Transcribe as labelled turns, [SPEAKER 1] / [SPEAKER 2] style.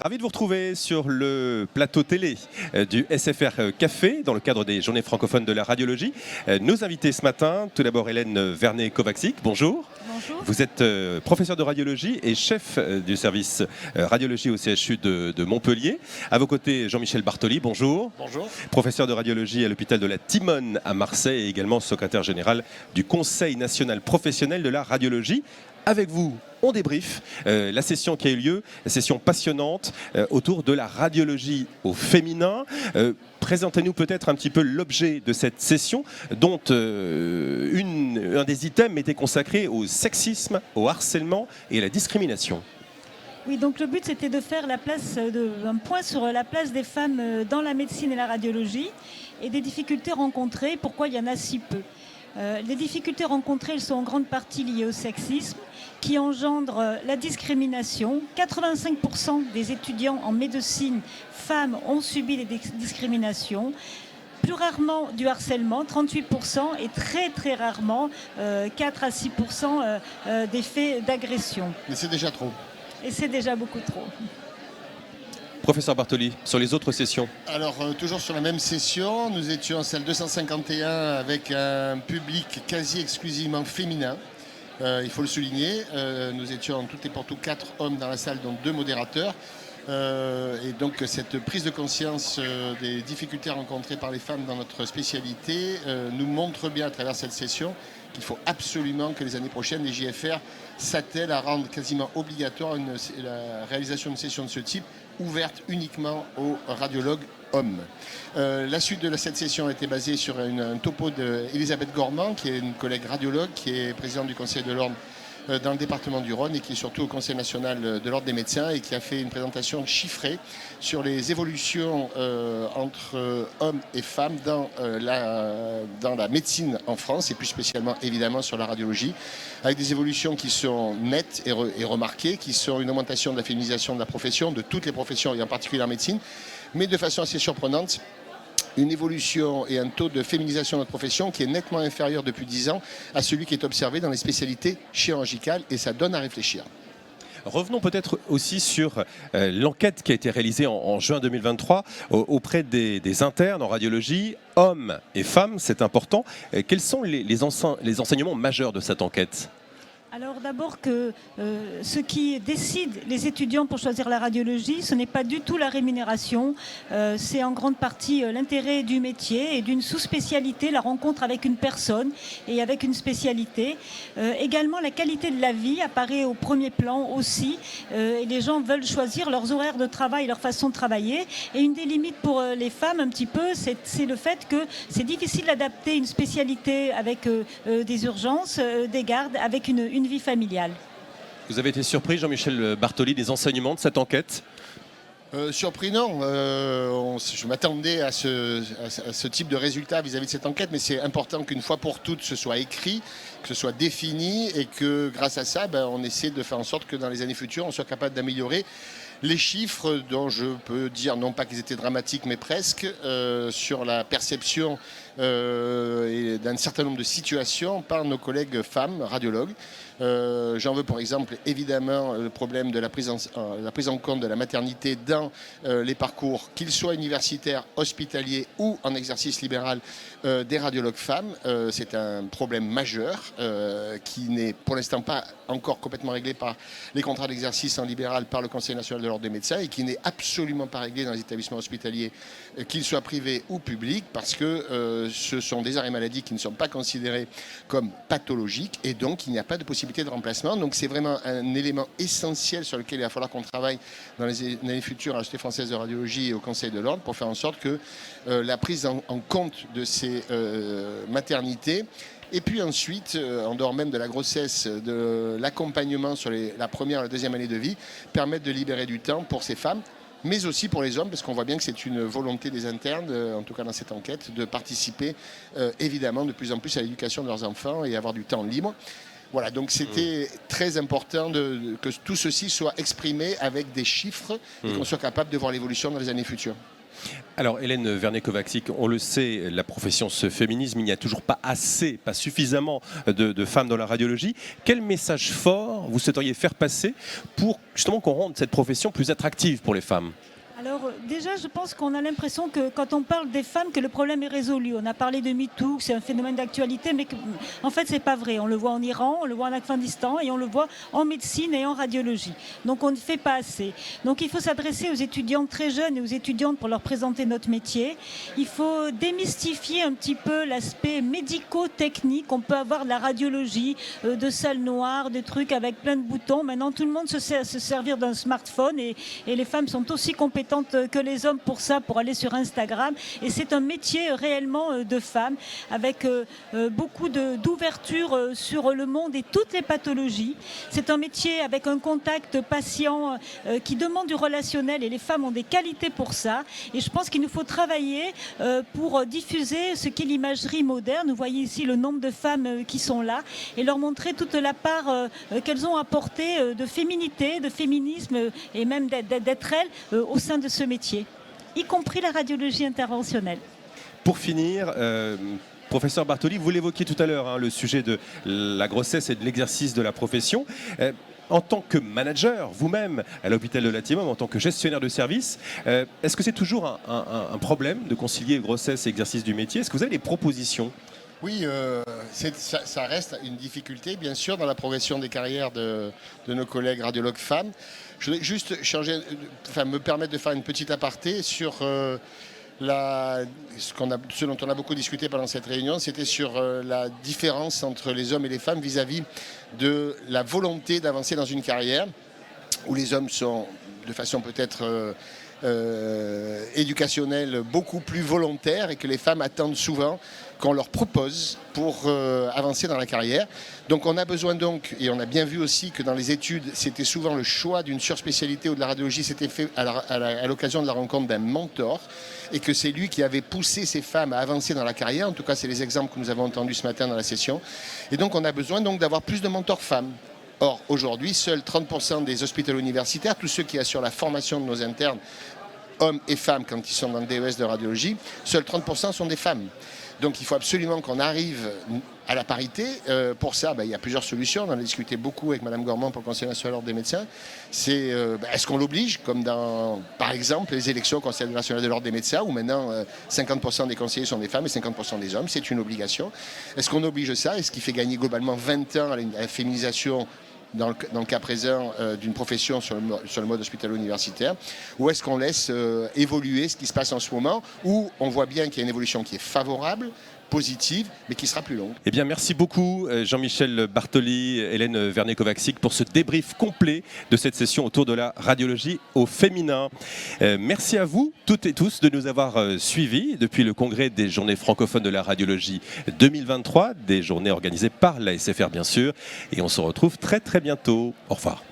[SPEAKER 1] Ravi de vous retrouver sur le plateau télé du SFR Café dans le cadre des Journées francophones de la radiologie. Nos invités ce matin, tout d'abord Hélène Vernet-Kovacic, bonjour.
[SPEAKER 2] Bonjour.
[SPEAKER 1] Vous êtes professeur de radiologie et chef du service radiologie au CHU de Montpellier. À vos côtés, Jean-Michel Bartoli, bonjour.
[SPEAKER 3] Bonjour.
[SPEAKER 1] Professeur de radiologie à l'hôpital de la Timone à Marseille et également secrétaire général du Conseil national professionnel de la radiologie. Avec vous, on débriefe la session qui a eu lieu, la session passionnante autour de la radiologie au féminin. Présentez-nous peut-être un petit peu l'objet de cette session dont un des items était consacré au sexisme, au harcèlement et à la discrimination.
[SPEAKER 2] Oui, donc le but c'était de faire un point sur la place des femmes dans la médecine et la radiologie et des difficultés rencontrées, pourquoi il y en a si peu. Les difficultés rencontrées, elles sont en grande partie liées au sexisme qui engendre la discrimination. 85% des étudiants en médecine femmes ont subi des discriminations. Plus rarement du harcèlement, 38%, et très rarement 4 à 6% des faits d'agression.
[SPEAKER 3] Mais c'est déjà trop.
[SPEAKER 2] Et c'est déjà beaucoup trop.
[SPEAKER 1] Professeur Bartoli, sur les autres sessions.
[SPEAKER 3] Alors, toujours sur la même session, nous étions en salle 251 avec un public quasi exclusivement féminin. Il faut le souligner. Nous étions en tout et pour tout 4 hommes dans la salle, dont 2 modérateurs. Et donc cette prise de conscience des difficultés rencontrées par les femmes dans notre spécialité nous montre bien à travers cette session qu'il faut absolument que les années prochaines, les JFR s'attellent à rendre quasiment obligatoire la réalisation d'une session de ce type ouverte uniquement aux radiologues hommes. La suite de cette session a été basée sur un topo d'Elisabeth Gormand, qui est une collègue radiologue, qui est présidente du Conseil de l'Ordre dans le département du Rhône et qui est surtout au Conseil national de l'Ordre des médecins et qui a fait une présentation chiffrée sur les évolutions entre hommes et femmes dans la médecine en France et plus spécialement évidemment sur la radiologie, avec des évolutions qui sont nettes et remarquées, qui sont une augmentation de la féminisation de la profession, de toutes les professions et en particulier en médecine, mais de façon assez surprenante, une évolution et un taux de féminisation de notre profession qui est nettement inférieur depuis 10 ans à celui qui est observé dans les spécialités chirurgicales, et ça donne à réfléchir.
[SPEAKER 1] Revenons peut-être aussi sur l'enquête qui a été réalisée en juin 2023 auprès des internes en radiologie, hommes et femmes, c'est important. Quels sont les enseignements majeurs de cette enquête ?
[SPEAKER 2] Alors d'abord que ce qui décide les étudiants pour choisir la radiologie, ce n'est pas du tout la rémunération, c'est en grande partie l'intérêt du métier et d'une sous-spécialité, la rencontre avec une personne et avec une spécialité. Également la qualité de la vie apparaît au premier plan aussi, et les gens veulent choisir leurs horaires de travail, leur façon de travailler. Et une des limites pour les femmes un petit peu, c'est le fait que c'est difficile d'adapter une spécialité avec des urgences, des gardes, avec une vie familiale.
[SPEAKER 1] Vous avez été surpris, Jean-Michel Bartoli, des enseignements de cette enquête ?
[SPEAKER 3] Surpris, non. Je m'attendais à ce type de résultat vis-à-vis de cette enquête, mais c'est important qu'une fois pour toutes ce soit écrit, que ce soit défini et que grâce à ça, on essaie de faire en sorte que dans les années futures, on soit capable d'améliorer les chiffres dont je peux dire, non pas qu'ils étaient dramatiques, mais presque, sur la perception d'un certain nombre de situations par nos collègues femmes radiologues. J'en veux pour exemple évidemment le problème de la prise en compte de la maternité dans les parcours, qu'ils soient universitaires, hospitaliers ou en exercice libéral des radiologues femmes. C'est un problème majeur qui n'est pour l'instant pas encore complètement réglé par les contrats d'exercice en libéral par le Conseil national de l'Ordre des médecins et qui n'est absolument pas réglé dans les établissements hospitaliers, qu'ils soient privés ou publics, parce que ce sont des arrêts maladie qui ne sont pas considérés comme pathologiques et donc il n'y a pas de possibilité de remplacement. Donc c'est vraiment un élément essentiel sur lequel il va falloir qu'on travaille dans les années futures à la Société française de radiologie et au Conseil de l'Ordre pour faire en sorte que la prise en compte de ces maternités et puis ensuite, en dehors même de la grossesse, de l'accompagnement sur la première et la deuxième année de vie, permettent de libérer du temps pour ces femmes, mais aussi pour les hommes, parce qu'on voit bien que c'est une volonté des internes, en tout cas dans cette enquête, de participer évidemment de plus en plus à l'éducation de leurs enfants et avoir du temps libre. Voilà, donc c'était très important que tout ceci soit exprimé avec des chiffres et qu'on soit capable de voir l'évolution dans les années futures.
[SPEAKER 1] Alors Hélène Vernet-Kovačič, on le sait, la profession se féminise, mais il n'y a toujours pas assez, pas suffisamment de femmes dans la radiologie. Quel message fort vous souhaiteriez faire passer pour justement qu'on rende cette profession plus attractive pour les femmes ?
[SPEAKER 2] Alors déjà, je pense qu'on a l'impression que quand on parle des femmes, que le problème est résolu. On a parlé de MeToo, que c'est un phénomène d'actualité, mais en fait, c'est pas vrai. On le voit en Iran, on le voit en Afghanistan et on le voit en médecine et en radiologie. Donc on ne fait pas assez. Donc il faut s'adresser aux étudiantes très jeunes et aux étudiantes pour leur présenter notre métier. Il faut démystifier un petit peu l'aspect médico-technique. On peut avoir de la radiologie, de salles noires, des trucs avec plein de boutons. Maintenant, tout le monde se sait à se servir d'un smartphone et les femmes sont aussi compétentes que les hommes pour ça, pour aller sur Instagram. Et c'est un métier réellement de femme, avec beaucoup d'ouverture sur le monde et toutes les pathologies. C'est un métier avec un contact patient qui demande du relationnel et les femmes ont des qualités pour ça. Et je pense qu'il nous faut travailler pour diffuser ce qu'est l'imagerie moderne. Vous voyez ici le nombre de femmes qui sont là et leur montrer toute la part qu'elles ont apportée de féminité, de féminisme et même d'être elles au sein de ce métier, y compris la radiologie interventionnelle.
[SPEAKER 1] Pour finir, professeur Bartoli, vous l'évoquiez tout à l'heure, le sujet de la grossesse et de l'exercice de la profession. En tant que manager, vous-même, à l'hôpital de la Timone, en tant que gestionnaire de service, est-ce que c'est toujours un problème de concilier grossesse et exercice du métier ? Est-ce que vous avez des propositions ?
[SPEAKER 3] Oui, ça reste une difficulté, bien sûr, dans la progression des carrières de nos collègues radiologues femmes. Je voudrais juste me permettre de faire une petite aparté sur ce dont on a beaucoup discuté pendant cette réunion, c'était sur la différence entre les hommes et les femmes vis-à-vis de la volonté d'avancer dans une carrière, où les hommes sont, de façon peut-être éducationnelle, beaucoup plus volontaires et que les femmes attendent souvent qu'on leur propose pour avancer dans la carrière. Donc on a besoin et on a bien vu aussi que dans les études, c'était souvent le choix d'une surspécialité ou de la radiologie, c'était fait à l'occasion de la rencontre d'un mentor et que c'est lui qui avait poussé ces femmes à avancer dans la carrière. En tout cas, c'est les exemples que nous avons entendus ce matin dans la session. Et donc on a besoin d'avoir plus de mentors femmes. Or, aujourd'hui, seuls 30% des hospitals universitaires, tous ceux qui assurent la formation de nos internes, hommes et femmes, quand ils sont dans le DES de radiologie, seuls 30% sont des femmes. Donc il faut absolument qu'on arrive à la parité. Pour ça, il y a plusieurs solutions. On en a discuté beaucoup avec Mme Gormand pour le Conseil national de l'ordre des médecins. C'est est-ce qu'on l'oblige, comme dans, par exemple, les élections au Conseil national de l'ordre des médecins, où maintenant 50% des conseillers sont des femmes et 50% des hommes. C'est une obligation. Est-ce qu'on oblige ça ? Est-ce qui fait gagner globalement 20 ans à la féminisation dans le cas présent d'une profession sur le mode hospitalo-universitaire, ou est-ce qu'on laisse évoluer ce qui se passe en ce moment, où on voit bien qu'il y a une évolution qui est favorable, positive, mais qui sera plus longue.
[SPEAKER 1] Eh bien, merci beaucoup Jean-Michel Bartoli, Hélène Vernet-Kovačič pour ce débrief complet de cette session autour de la radiologie au féminin. Merci à vous toutes et tous de nous avoir suivis depuis le congrès des journées francophones de la radiologie 2023, des journées organisées par la SFR bien sûr, et on se retrouve très très bientôt. Au revoir.